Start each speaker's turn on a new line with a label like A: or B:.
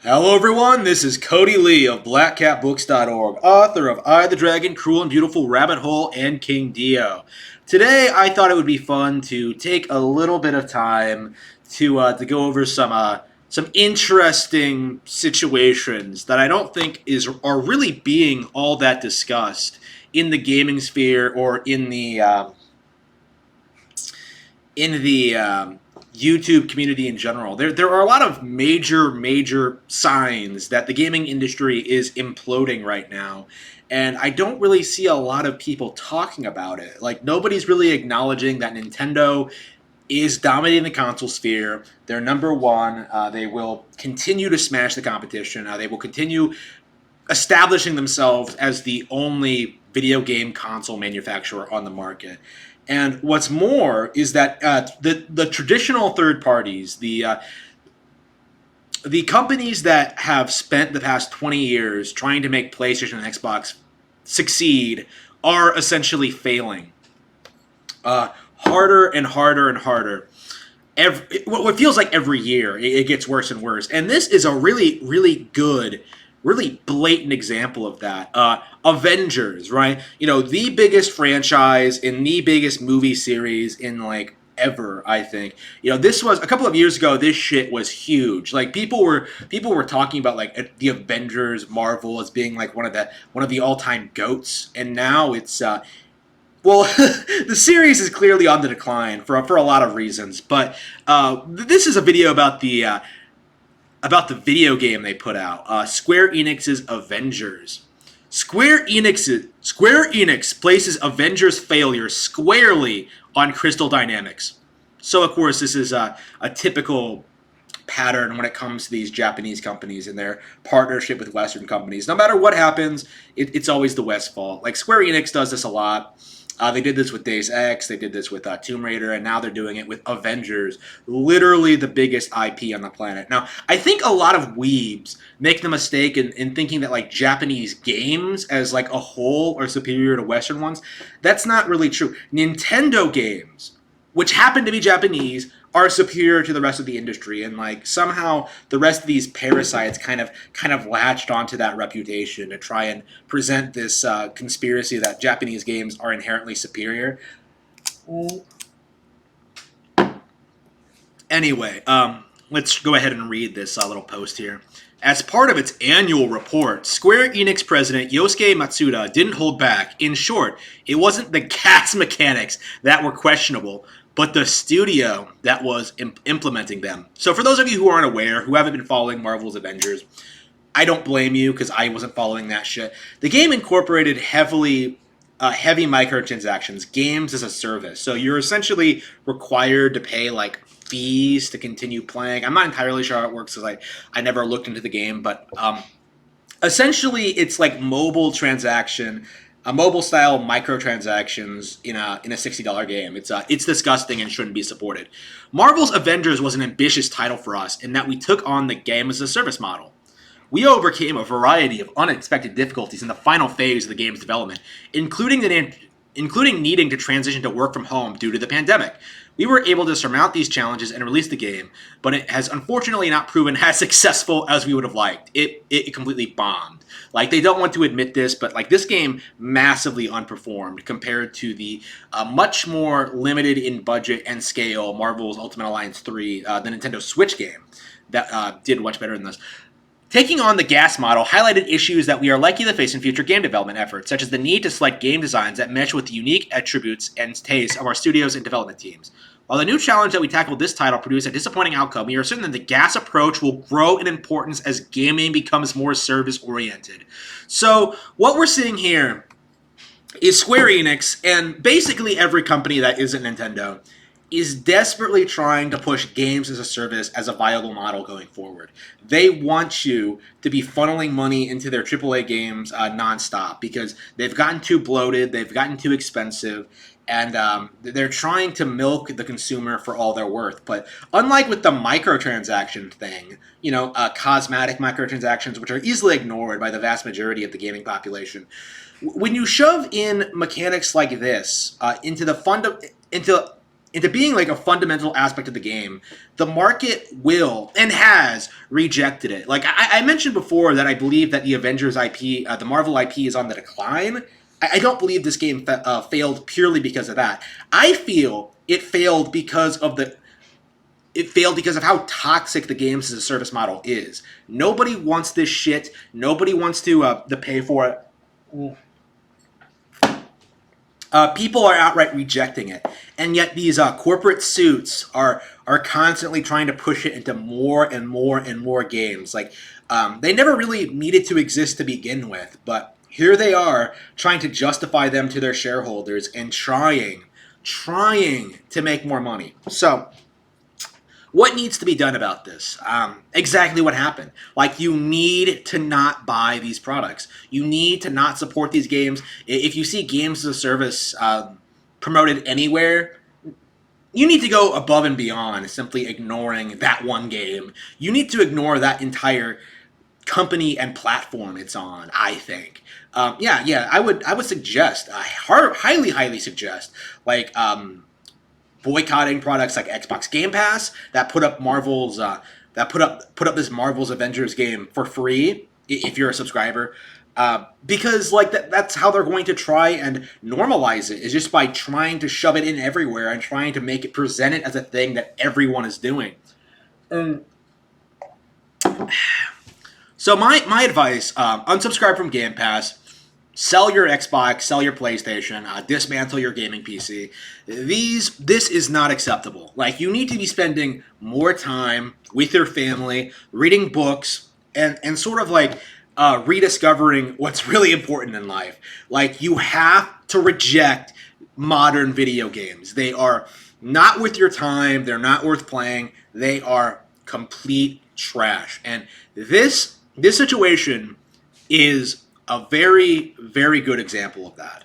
A: Hello everyone, this is Cody Lee of BlackCatBooks.org, author of I the Dragon, Cruel and Beautiful, Rabbit Hole, and King Dio. Today I thought it would be fun to take a little bit of time to go over some interesting situations that I don't think are really being all that discussed in the gaming sphere or in the YouTube community in general. There are a lot of major signs that the gaming industry is imploding right now, and I don't really see a lot of people talking about it. Like nobody's really acknowledging that Nintendo is dominating the console sphere. They're number one. They will continue to smash the competition. They will continue establishing themselves as the only video game console manufacturer on the market. And what's more is that the traditional third parties, the companies that have spent the past 20 years trying to make PlayStation and Xbox succeed, are essentially failing. Harder and harder and harder. What feels like every year, it gets worse and worse. And this is a really good, really blatant example of that. Avengers, right? You know, the biggest franchise in the biggest movie series in like ever, I think. You know, this was a couple of years ago. This shit was huge. Like people were talking about like the Avengers, Marvel as being like one of the all time goats, and now it's well, the series is clearly on the decline for a lot of reasons. But this is a video about the video game they put out, Square Enix's Avengers. Square Enix places Avengers failure squarely on Crystal Dynamics. So of course this is a typical pattern when it comes to these Japanese companies and their partnership with Western companies. No matter what happens, it's always the West's fault. Like Square Enix does this a lot. They did this with Deus Ex, they did this with Tomb Raider, and now they're doing it with Avengers, literally the biggest IP on the planet. Now, I think a lot of weebs make the mistake in thinking that like Japanese games as like a whole are superior to Western ones. That's not really true. Nintendo games, which happen to be Japanese, are superior to the rest of the industry, and like somehow the rest of these parasites kind of latched onto that reputation to try and present this conspiracy that Japanese games are inherently superior. Anyway, let's go ahead and read this little post here. As part of its annual report, Square Enix president Yosuke Matsuda didn't hold back. In short, it wasn't the gas mechanics that were questionable, but the studio that was implementing them. So for those of you who aren't aware, who haven't been following Marvel's Avengers, I don't blame you because I wasn't following that shit. The game incorporated heavy microtransactions, games as a service. So you're essentially required to pay like fees to continue playing. I'm not entirely sure how it works because I never looked into the game, but essentially it's like mobile style microtransactions in a $60 game. It's disgusting and shouldn't be supported. Marvel's Avengers was an ambitious title for us in that we took on the game as a service model. We overcame a variety of unexpected difficulties in the final phase of the game's development, including needing to transition to work from home due to the pandemic. We were able to surmount these challenges and release the game, but it has unfortunately not proven as successful as we would have liked. It completely bombed. Like, they don't want to admit this, but like this game massively underperformed compared to the much more limited in budget and scale Marvel's Ultimate Alliance 3, the Nintendo Switch game, that did much better than this. Taking on the gas model highlighted issues that we are likely to face in future game development efforts, such as the need to select game designs that mesh with the unique attributes and tastes of our studios and development teams. While the new challenge that we tackled this title produced a disappointing outcome, we are certain that the gas approach will grow in importance as gaming becomes more service-oriented. So, what we're seeing here is Square Enix, and basically every company that isn't Nintendo, is desperately trying to push games as a service as a viable model going forward. They want you to be funneling money into their AAA games nonstop because they've gotten too bloated, they've gotten too expensive, and they're trying to milk the consumer for all they're worth. But unlike with the microtransaction thing, you know, cosmetic microtransactions, which are easily ignored by the vast majority of the gaming population, when you shove in mechanics like this into into being like a fundamental aspect of the game, the market will and has rejected it. Like I mentioned before that I believe that the Avengers IP, the Marvel IP, is on the decline. I don't believe this game failed purely because of that. I feel it failed because of how toxic the games as a service model is. Nobody wants this shit. Nobody wants to pay for it. People are outright rejecting it, and yet these corporate suits are constantly trying to push it into more and more and more games. Like they never really needed to exist to begin with, but here they are trying to justify them to their shareholders and trying to make more money. So what needs to be done about this? Exactly what happened. Like, you need to not buy these products. You need to not support these games. If you see games as a service promoted anywhere, you need to go above and beyond simply ignoring that one game. You need to ignore that entire company and platform it's on, I think. I would suggest, highly suggest, like, boycotting products like Xbox Game Pass that put up this Marvel's Avengers game for free if you're a subscriber, because like that's how they're going to try and normalize it, is just by trying to shove it in everywhere and trying to make it present it as a thing that everyone is doing. So my advice: unsubscribe from Game Pass. Sell your Xbox, sell your PlayStation, dismantle your gaming PC. This is not acceptable. Like, you need to be spending more time with your family, reading books, and sort of like rediscovering what's really important in life. Like, you have to reject modern video games. They are not worth your time. They're not worth playing. They are complete trash. And this situation is a very, very good example of that.